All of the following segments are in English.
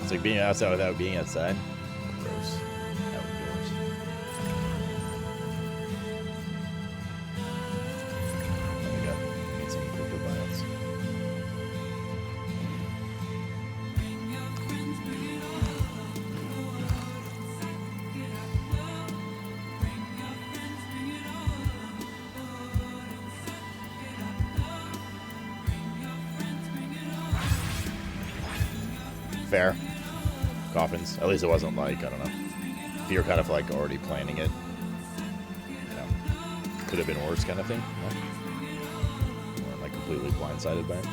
It's like being outside without being outside. Gross. Outdoors. Oh my god. Need some crypto buyouts. Fair. Coffins. At least it wasn't like, I don't know. If you're kind of like already planning it, you know, could have been worse kind of thing. You know? Or like completely blindsided by it.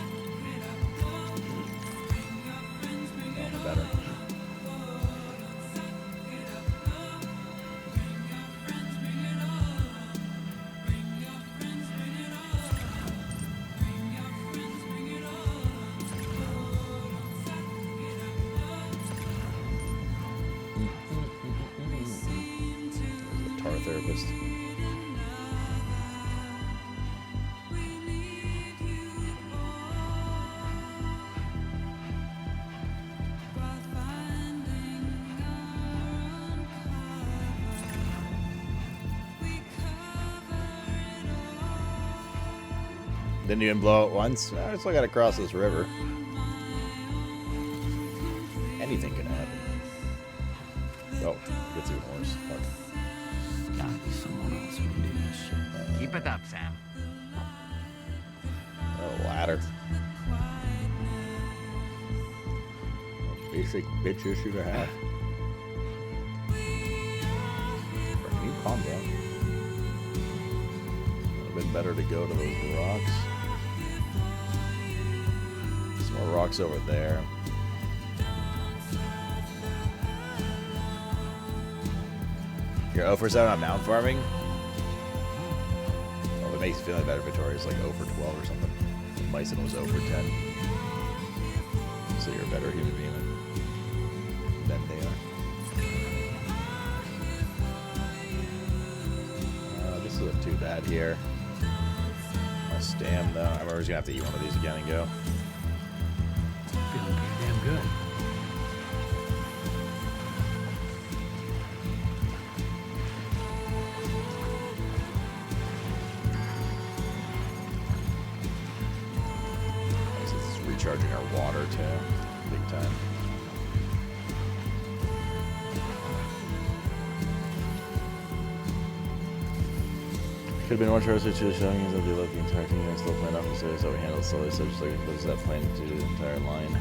No, better. Therapist. Didn't even blow it once. I still gotta cross this river. Anything can happen. Oh, it gets even worse. Fuck. Gotta be someone else who can do this shit. Keep it up, Sam. Oh, ladder. Basic bitch issue to have. Can you calm down? Would have been better to go to those rocks. Some more rocks over there. You're 0 for 7 on mountain farming? Well, it makes you feel like that inventory is like 0 for 12 or something. Bison was 0 for 10. So you're a better human being than they are. This isn't too bad here. I'll stam though. I'm always gonna have to eat one of these again and go. Feeling pretty damn good. Recharging our water too, big time. Could have been one choice or two showing us that they left the entire team and still playing off the series that we handled slowly, so just like what is that plan to do the entire line?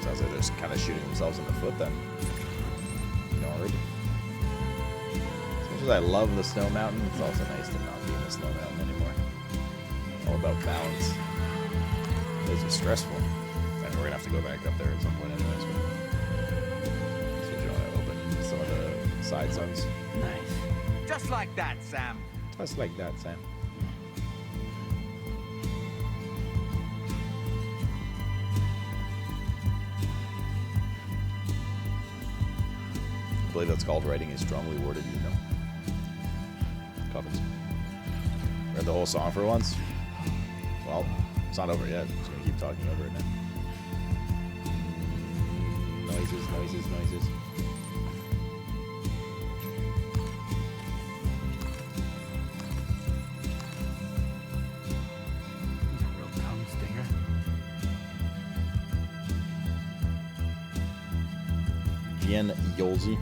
Sounds like they're just kind of shooting themselves in the foot then. Nord. As much as I love the snow mountain, it's also nice to not be in the snow mountain anymore. All about balance. It's stressful. I mean, we're gonna have to go back up there at some point anyways, but so you want to open some of the side zones. Nice. Just like that, Sam. Just like that, Sam. I believe that's called writing a strongly worded email. Coffins. Read the whole song for once. Well, it's not over yet. I'm just gonna keep talking over it now. Noises, noises, noises. Real tongue stinger. Jen Yolzi.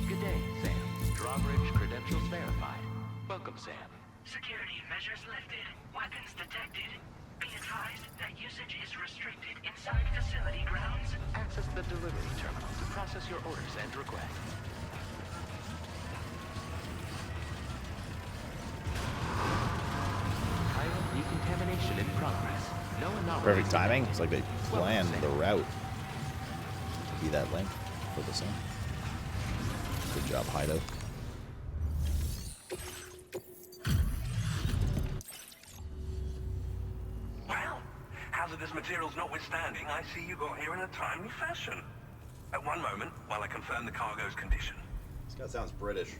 Good day, Sam. Drawbridge credentials verified. Welcome, Sam. Security measures lifted. Weapons detected. Be advised that usage is restricted inside facility grounds. Access the delivery terminal to process your orders and requests. Chiral decontamination in progress. No anomalies. Perfect timing. It's like they planned the route to be that length for the sun. Good job, Hido. Well, hazardous materials notwithstanding, I see you got here in a timely fashion. At one moment, while I confirm the cargo's condition. This guy sounds British.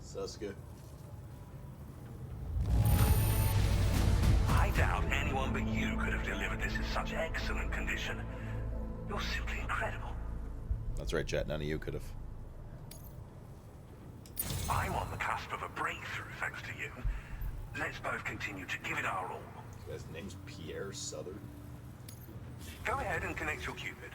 Suska. I doubt anyone but you could have delivered this in such excellent condition. You're simply incredible. That's right, Jet. None of you could have. I'm on the cusp of a breakthrough thanks to you. Let's both continue to give it our all. This guy's name's Pierre Southern. Go ahead and connect your Cupid.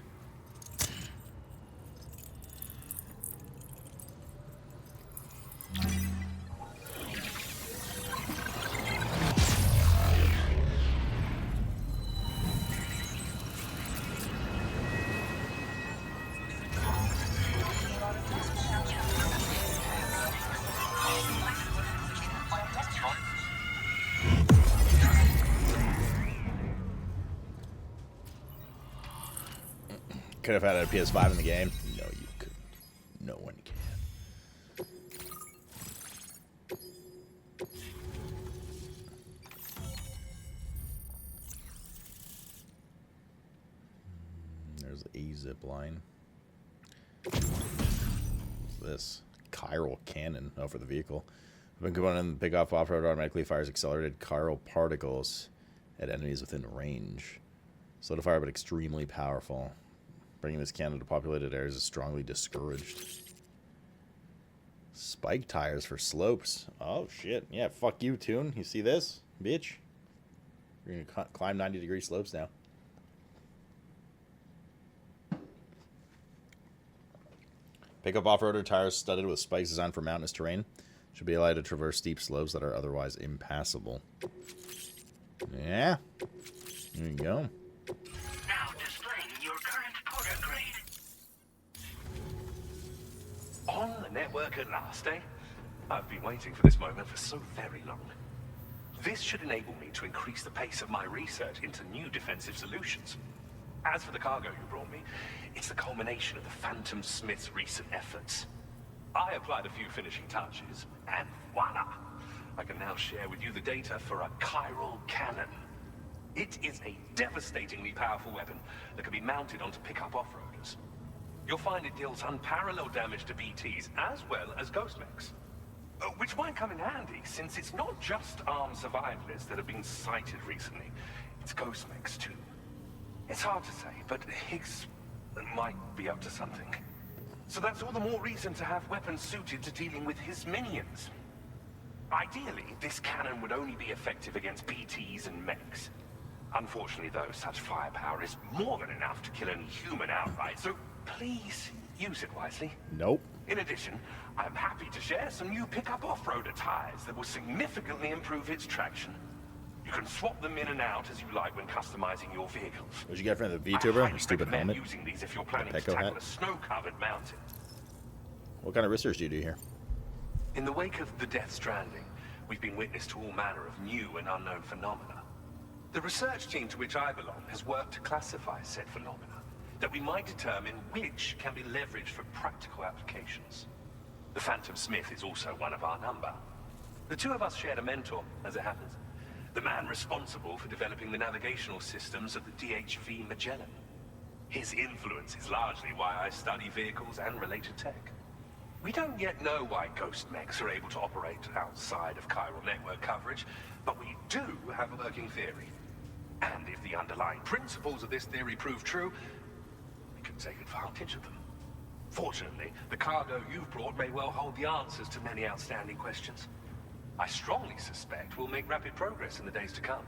Could have had a PS5 in the game. No, you couldn't. No one can. There's a zip line. What's this? Chiral cannon. Oh, for the vehicle. When component the pickup off-road automatically fires accelerated chiral particles at enemies within range. Slow to fire, but extremely powerful. Bringing this cannon to populated areas is strongly discouraged. Spike tires for slopes. Oh, shit. Yeah, fuck you, Toon. You see this? Bitch. You're going to climb 90-degree slopes now. Pickup off-roader tires studded with spikes designed for mountainous terrain. Should be allowed to traverse steep slopes that are otherwise impassable. Yeah. There you go. Now displaying your current porter grade. On the network at last, eh? I've been waiting for this moment for so very long. This should enable me to increase the pace of my research into new defensive solutions. As for the cargo you brought me, it's the culmination of the Phantom Smith's recent efforts. I applied a few finishing touches, and voila! I can now share with you the data for a chiral cannon. It is a devastatingly powerful weapon that can be mounted onto pickup off-roaders. You'll find it deals unparalleled damage to BTs as well as ghost mechs. Which might come in handy, since it's not just armed survivalists that have been sighted recently. It's ghost mechs too. It's hard to say, but Higgs might be up to something. So that's all the more reason to have weapons suited to dealing with his minions. Ideally, this cannon would only be effective against BTs and mechs. Unfortunately, though, such firepower is more than enough to kill any human outright, so please use it wisely. Nope. In addition, I'm happy to share some new pickup off-roader tires that will significantly improve its traction. You can swap them in and out as you like when customizing your vehicles. What'd you get from the I VTuber? highly A stupid recommend helmet? using these if you're planning The to Pecco tackle hat? a snow-covered mountain. What kind of research do you do here? In the wake of the death Stranding, we've been witness to all manner of new and unknown phenomena. The research team to which I belong has worked to classify said phenomena, that we might determine which can be leveraged for practical applications. The Phantom Smith is also one of our number. The two of us shared a mentor, as it happens. The man responsible for developing the navigational systems of the DHV Magellan. His influence is largely why I study vehicles and related tech. We don't yet know why ghost mechs are able to operate outside of chiral network coverage, but we do have a working theory. And if the underlying principles of this theory prove true, we can take advantage of them. Fortunately, the cargo you've brought may well hold the answers to many outstanding questions. I strongly suspect we'll make rapid progress in the days to come,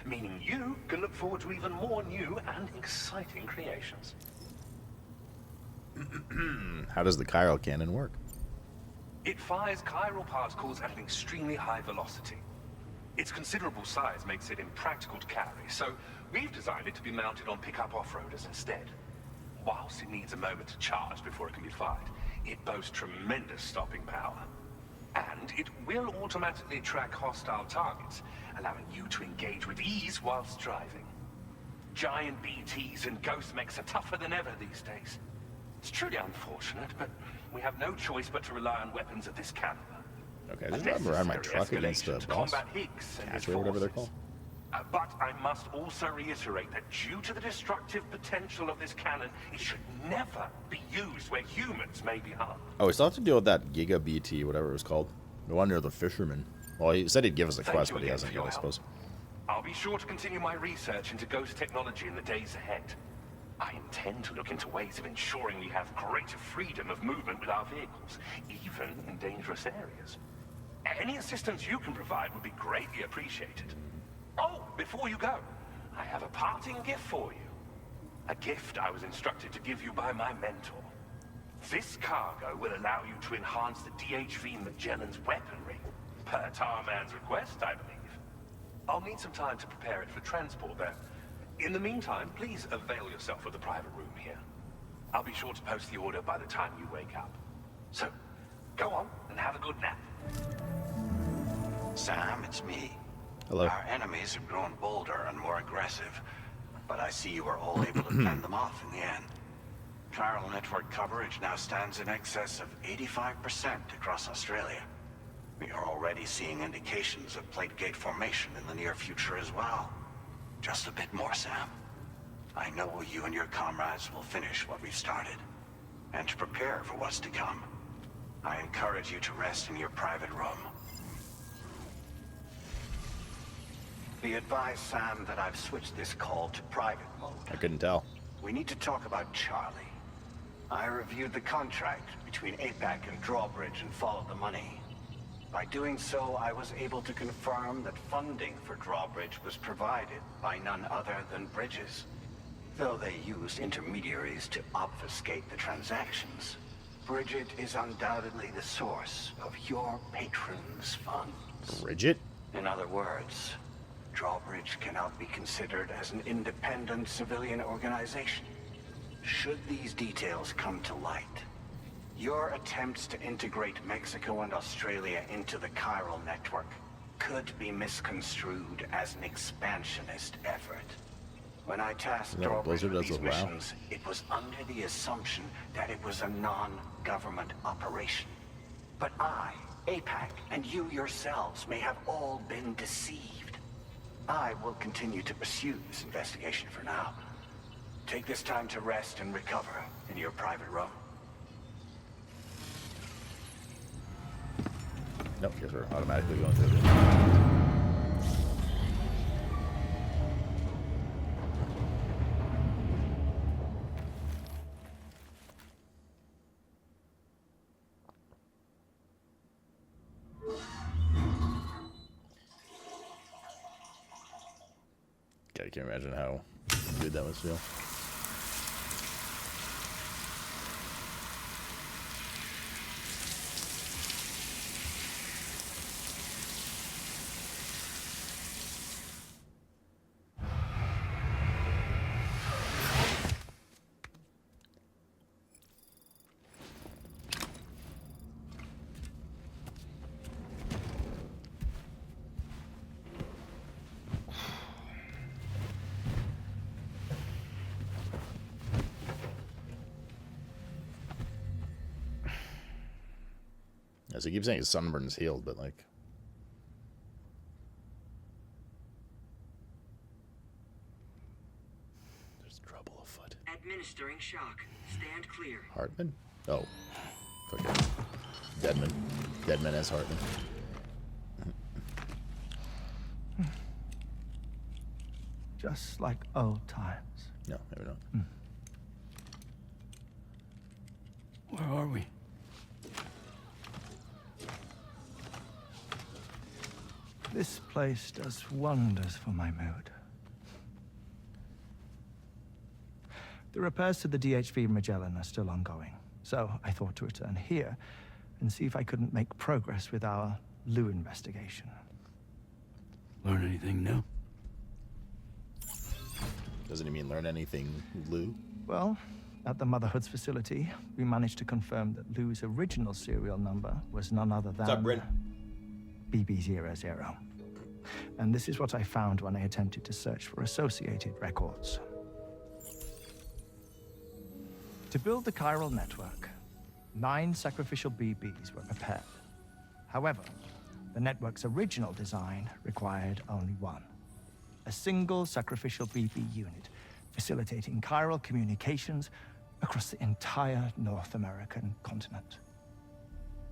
meaning you can look forward to even more new and exciting creations. How does the chiral cannon work? It fires chiral particles at an extremely high velocity. Its considerable size makes it impractical to carry, so we've designed it to be mounted on pickup off-roaders instead. Whilst it needs a moment to charge before it can be fired, it boasts tremendous stopping power. And it will automatically track hostile targets, allowing you to engage with ease whilst driving. Giant BTs and ghost mechs are tougher than ever these days. It's truly unfortunate, but we have no choice but to rely on weapons of this caliber. Okay, I just drive around my truck against the boss. Combat Higgs and his Catcher, whatever they're forces. called. But I must also reiterate that due to the destructive potential of this cannon, it should never be used where humans may be harmed. Oh, we still have to deal with that Giga BT, whatever it was called. The one near the fisherman. Well, he said he'd give us a Thank quest, you but he again hasn't for yet, your I suppose. I'll be sure to continue my research into ghost technology in the days ahead. I intend to look into ways of ensuring we have greater freedom of movement with our vehicles, even in dangerous areas. Any assistance you can provide would be greatly appreciated. Oh, before you go, I have a parting gift for you. A gift I was instructed to give you by my mentor. This cargo will allow you to enhance the DHV Magellan's weaponry, per Tarman's request, I believe. I'll need some time to prepare it for transport, though. In the meantime, please avail yourself of the private room here. I'll be sure to post the order by the time you wake up. So, go on and have a good nap. Sam, it's me. Hello. Our enemies have grown bolder and more aggressive, but I see you were all able to fend them off in the end. Chiral network coverage now stands in excess of 85% across Australia. We are already seeing indications of plate gate formation in the near future as well. Just a bit more, Sam. I know you and your comrades will finish what we've started. And to prepare for what's to come, I encourage you to rest in your private room. Be advised, Sam, that I've switched this call to private mode. I couldn't tell. We need to talk about Charlie. I reviewed the contract between APAC and Drawbridge and followed the money. By doing so, I was able to confirm that funding for Drawbridge was provided by none other than Bridges. Though they used intermediaries to obfuscate the transactions, Bridget is undoubtedly the source of your patron's funds. Bridget? In other words, Drawbridge cannot be considered as an independent civilian organization. Should these details come to light, your attempts to integrate Mexico and Australia into the chiral network could be misconstrued as an expansionist effort. When I tasked Isn't that what Drawbridge Blizzard with does these with WoW? missions, it was under the assumption that it was a non-government operation. But I, APAC, and you yourselves may have all been deceived. I will continue to pursue this investigation for now. Take this time to rest and recover in your private room. Nope, guess we're automatically going through it. God, I can't imagine how good that must feel. As he keeps saying his sunburn's healed, but like, there's trouble afoot. Administering shock. Stand clear. Hartman? Oh, okay. Deadman. Deadman as Hartman. Just like old times. No, maybe not. Where are we? This place does wonders for my mood. The repairs to the DHV Magellan are still ongoing, so I thought to return here and see if I couldn't make progress with our Lou investigation. Learn anything new? Doesn't he mean learn anything, Lou? Well, at the Motherhood's facility, we managed to confirm that Lou's original serial number was none other than... What's up, Bryn? BB00. And this is what I found when I attempted to search for associated records. To build the chiral network, 9 sacrificial BBs were prepared. However, the network's original design required only 1. A single sacrificial BB unit facilitating chiral communications across the entire North American continent.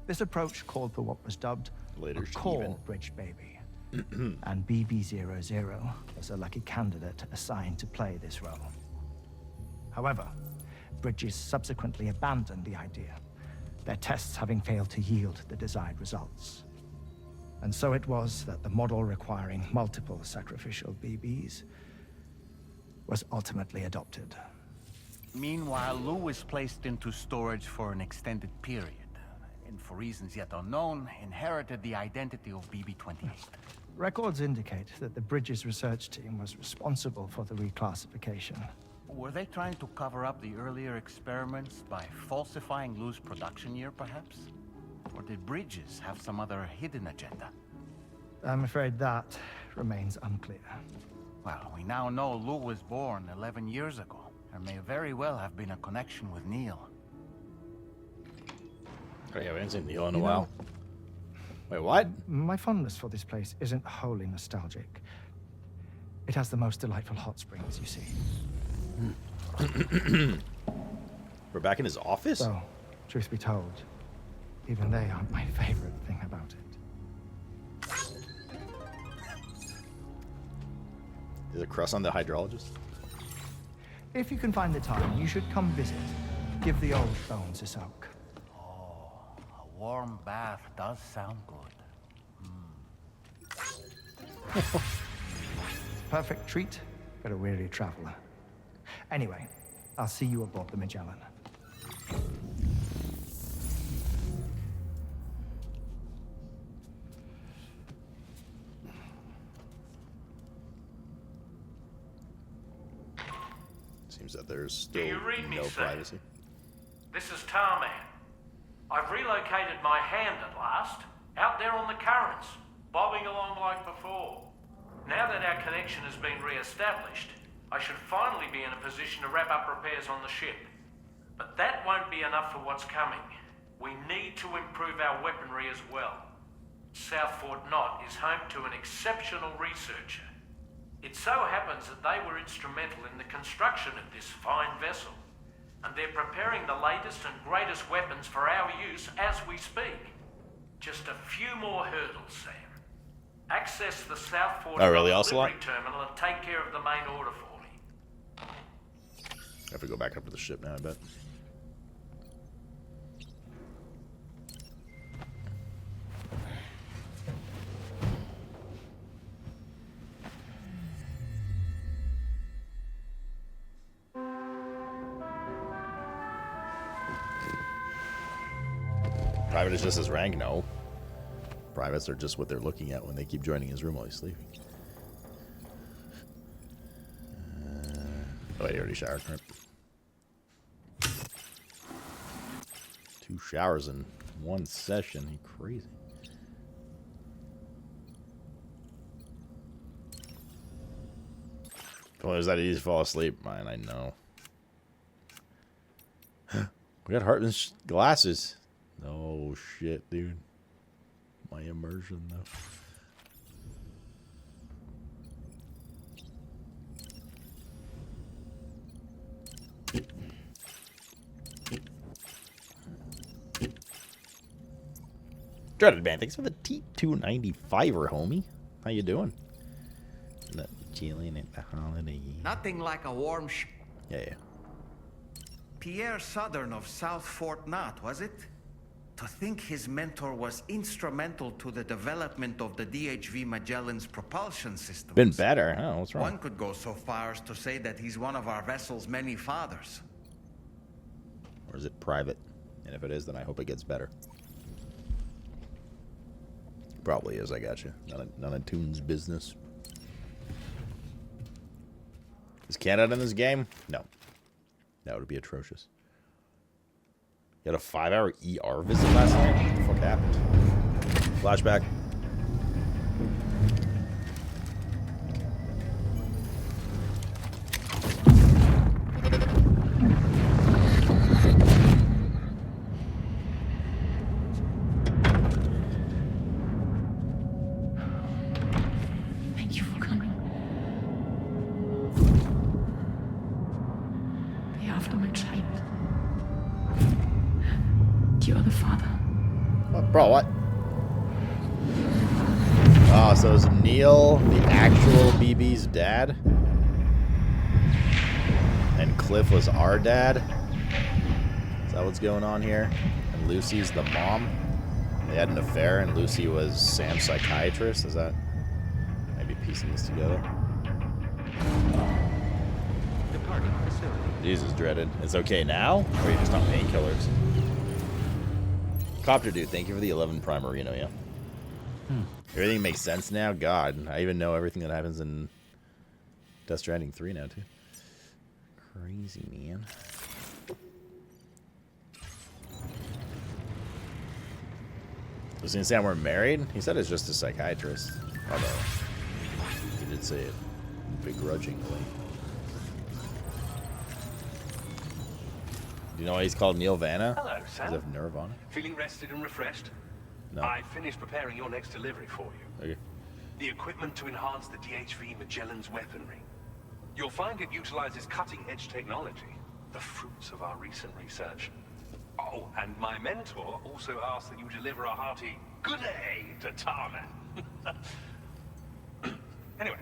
This approach called for what was dubbed Later, a core bridge baby, and BB-00 was a lucky candidate assigned to play this role. However, Bridges subsequently abandoned the idea, their tests having failed to yield the desired results. And so it was that the model requiring multiple sacrificial BBs was ultimately adopted. Meanwhile, Lou was placed into storage for an extended period, and for reasons yet unknown, inherited the identity of BB-28. Records indicate that the Bridges research team was responsible for the reclassification. Were they trying to cover up the earlier experiments by falsifying Lou's production year, perhaps? Or did Bridges have some other hidden agenda? I'm afraid that remains unclear. Well, we now know Lou was born 11 years ago. There may very well have been a connection with Neil. Oh yeah, we haven't seen Neil in a while. Wait, what? My fondness for this place isn't wholly nostalgic. It has the most delightful hot springs, you see. We're back in his office? Though, truth be told, even they aren't my favorite thing about it. Is it crust on the hydrologist? If you can find the time, you should come visit. Give the old bones a soak. Oh, a warm bath does sound good. Perfect treat for a weary traveler. Anyway, I'll see you aboard the Magellan. Seems that there's still Do you read me, no sir? privacy. This is Tarman. I've relocated my hand at last, out there on the currents, bobbing along like before. Now that our connection has been re-established, I should finally be in a position to wrap up repairs on the ship. But that won't be enough for what's coming. We need to improve our weaponry as well. South Fort Knot is home to an exceptional researcher. It so happens that they were instrumental in the construction of this fine vessel, and they're preparing the latest and greatest weapons for our use as we speak. Just a few more hurdles, Sam. Access the South Fort really, Knot Ocelot? delivery terminal and take care of the main order for me. I have to go back up to the ship now, I bet. Private is just his rank? No. Privates are just what they're looking at when they keep joining his room while he's sleeping. Oh, wait, he already showered. Right. 2 showers in one session. You crazy. If only it was that easy to fall asleep. Mine, I know. We got Hartman's glasses. Oh shit, dude. My immersion though. Dreaded man, thanks for the T295er, homie. How you doing? Not chilling at the holiday. Nothing like a warm Yeah. Pierre Southern of South Fort Knot, was it? To think his mentor was instrumental to the development of the DHV Magellan's propulsion system. Been better, huh? What's wrong? One could go so far as to say that he's one of our vessel's many fathers. Or is it private? And if it is, then I hope it gets better. Probably is, I got you. None of Toon's business. Is Canada in this game? No. That would be atrocious. You had a 5-hour ER visit last night? What the fuck happened? Flashback. Thank you for coming. You're after my child. You're the father. Oh, bro, what? Oh, so is Neil the actual BB's dad? And Cliff was our dad? Is that what's going on here? And Lucy's the mom? They had an affair and Lucy was Sam's psychiatrist? Is that maybe piecing this together? Departing facility. Jesus, dreaded. It's okay now? Or are you just on painkillers? Copter dude, thank you for the 11 Primarino, yeah. Everything makes sense now? God, I even know everything that happens in Death Stranding 3 now, too. Crazy, man. Was he saying we're married? He said it's just a psychiatrist. Although, he did say it begrudgingly. Do you know why he's called Neil Vanna? Hello, Sam. Because of Nirvana? Feeling rested and refreshed? No. I finished preparing your next delivery for you. Okay. The equipment to enhance the DHV Magellan's weaponry. You'll find it utilizes cutting-edge technology, the fruits of our recent research. Oh, and my mentor also asked that you deliver a hearty good day to Tarman. Anyway,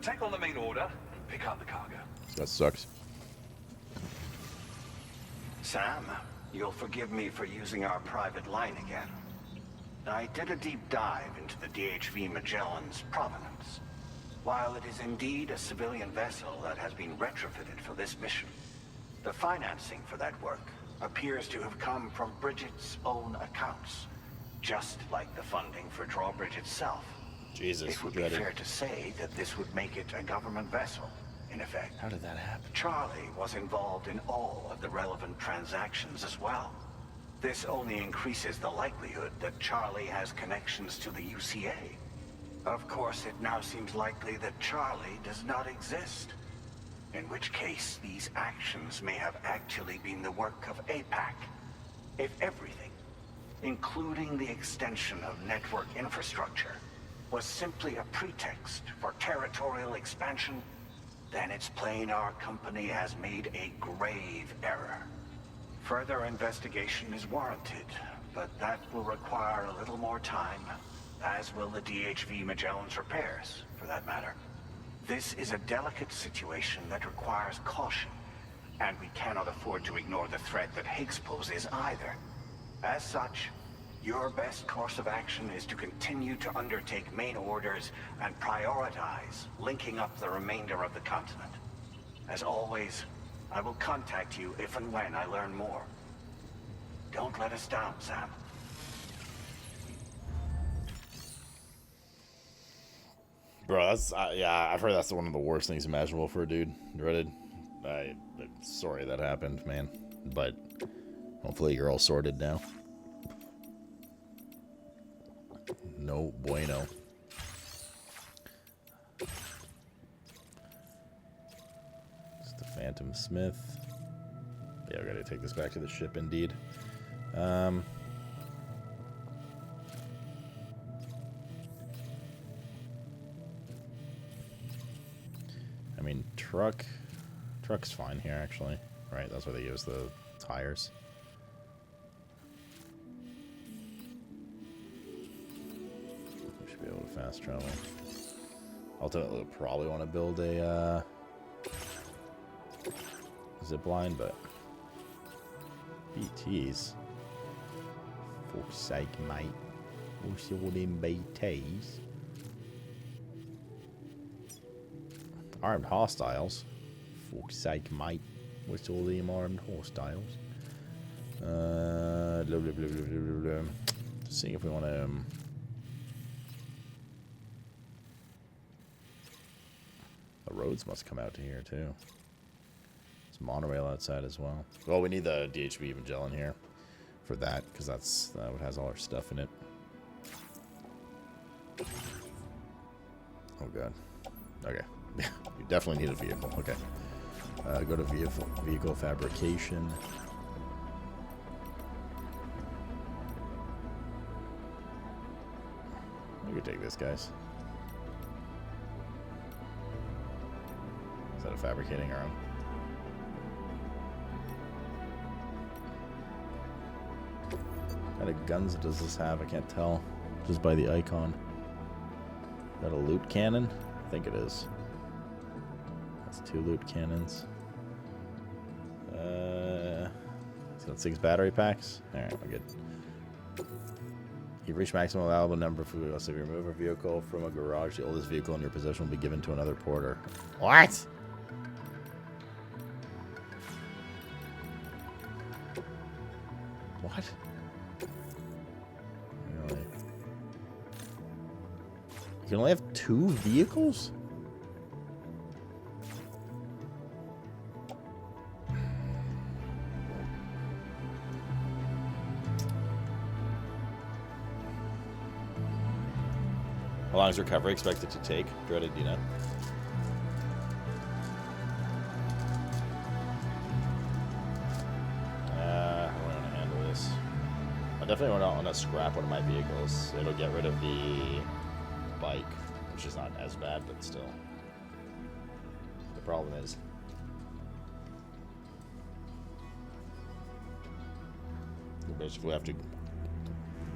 take on the main order and pick up the cargo. That sucks. Sam, you'll forgive me for using our private line again. I did a deep dive into the DHV Magellan's provenance. While it is indeed a civilian vessel that has been retrofitted for this mission, the financing for that work appears to have come from Bridget's own accounts, just like the funding for Drawbridge itself. Jesus, it would be fair to say that this would make it a government vessel, in effect. How did that happen? Charlie was involved in all of the relevant transactions as well. This only increases the likelihood that Charlie has connections to the UCA. Of course, it now seems likely that Charlie does not exist. In which case, these actions may have actually been the work of APAC. If everything, including the extension of network infrastructure, was simply a pretext for territorial expansion, then it's plain our company has made a grave error. Further investigation is warranted, but that will require a little more time, as will the DHV Magellan's repairs, for that matter. This is a delicate situation that requires caution, and we cannot afford to ignore the threat that Higgs poses either. As such, your best course of action is to continue to undertake main orders and prioritize linking up the remainder of the continent. As always, I will contact you if and when I learn more. Don't let us down, Sam. Bro, that's yeah. I've heard that's one of the worst things imaginable for a dude. Dreaded. I'm sorry that happened, man. But hopefully you're all sorted now. No bueno. It's the Phantom Smith. Yeah, I gotta take this back to the ship, indeed. I mean, truck's fine here, actually. Right, that's why they use the tires. We should be able to fast travel. Ultimately, we'll probably want to build a zip line, but BTs. Fuck's sake, mate. What's all them BTs? Armed hostiles. Fuck's sake, mate. What's all them armed hostiles? Blah, blah, blah, blah, blah, blah. Just seeing if we want to. The roads must come out to here too. There's a monorail outside as well. Well, we need the DHB Magellan here for that because that's what has all our stuff in it. Oh god. Okay. You definitely need a vehicle. Okay. Go to vehicle fabrication. We could take this, guys. Instead of fabricating our own. What kind of guns does this have? I can't tell just by the icon. Is that a loot cannon? I think it is. That's 2 loot cannons. It's got 6 battery packs. Alright, we're good. You've reached maximum allowable number of vehicles. So if you remove a vehicle from a garage, the oldest vehicle in your possession will be given to another porter. What? What? Really? You can only have 2 vehicles? How long is recovery expected to take? Dreaded, do you know? How do I want to handle this? I definitely want to scrap one of my vehicles. It'll get rid of the bike, which is not as bad, but still. The problem is, you basically have to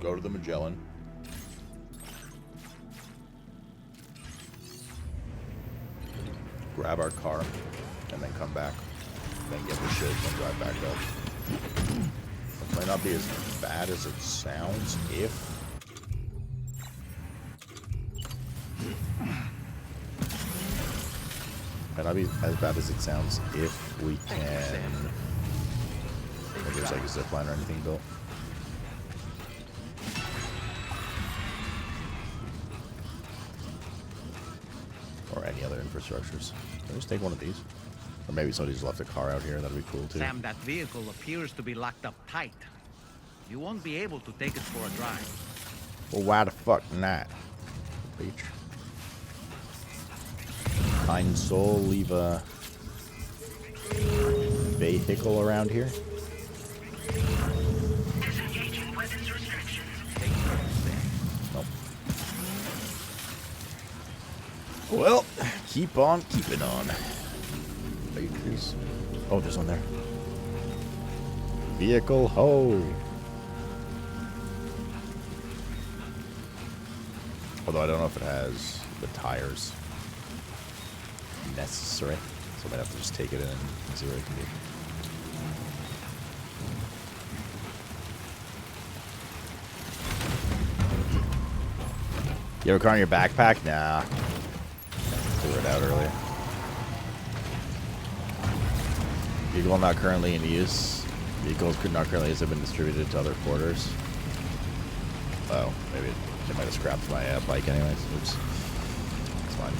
go to the Magellan, grab our car, and then come back, then get the shit, and drive back up. It might not be as bad as it sounds if... Might not be as bad as it sounds if we can... If there's like a zipline or anything built. Or any other infrastructures. Can I just take one of these? Or maybe somebody just left a car out here. That'd be cool too. Sam, that vehicle appears to be locked up tight. You won't be able to take it for a drive. Well, why the fuck not? Bitch. Kind soul, leave a vehicle around here. Disengaging weapons restrictions. Nope. Well, keep on keeping on. Bitches. Oh, there's one there. Vehicle ho. Although I don't know if it has the tires necessary. So I might have to just take it in and see what it can do. You have a car in your backpack? Nah. Threw it out earlier. Vehicle not currently in use. Vehicles could not currently use have been distributed to other porters. Oh, maybe they might have scrapped my bike anyways. Oops. It's fine.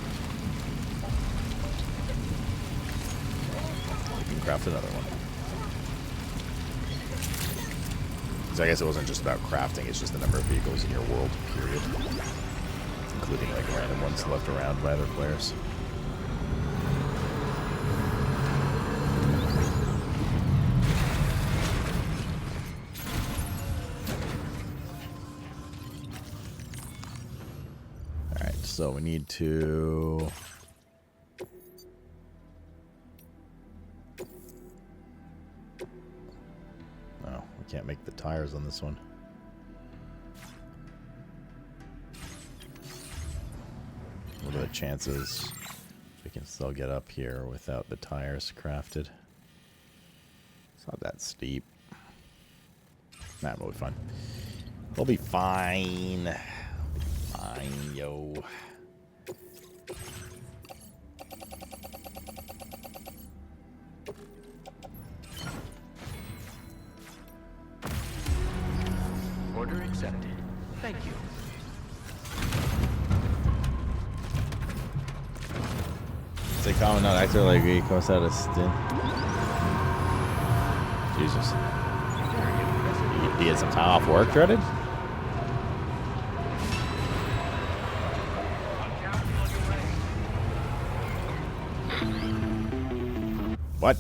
You can craft another one. So I guess it wasn't just about crafting, it's just the number of vehicles in your world, period. Including like random ones left around by other players. Alright, so we need to... Oh, we can't make the tires on this one. What are the chances we can still get up here without the tires crafted? It's not that steep. Nah, we'll be fine. We'll be fine. We'll be fine, yo. Order accepted. Thank you. It's a common not actor like he comes out of stint. Jesus. You get some time off work, Dreaded? What?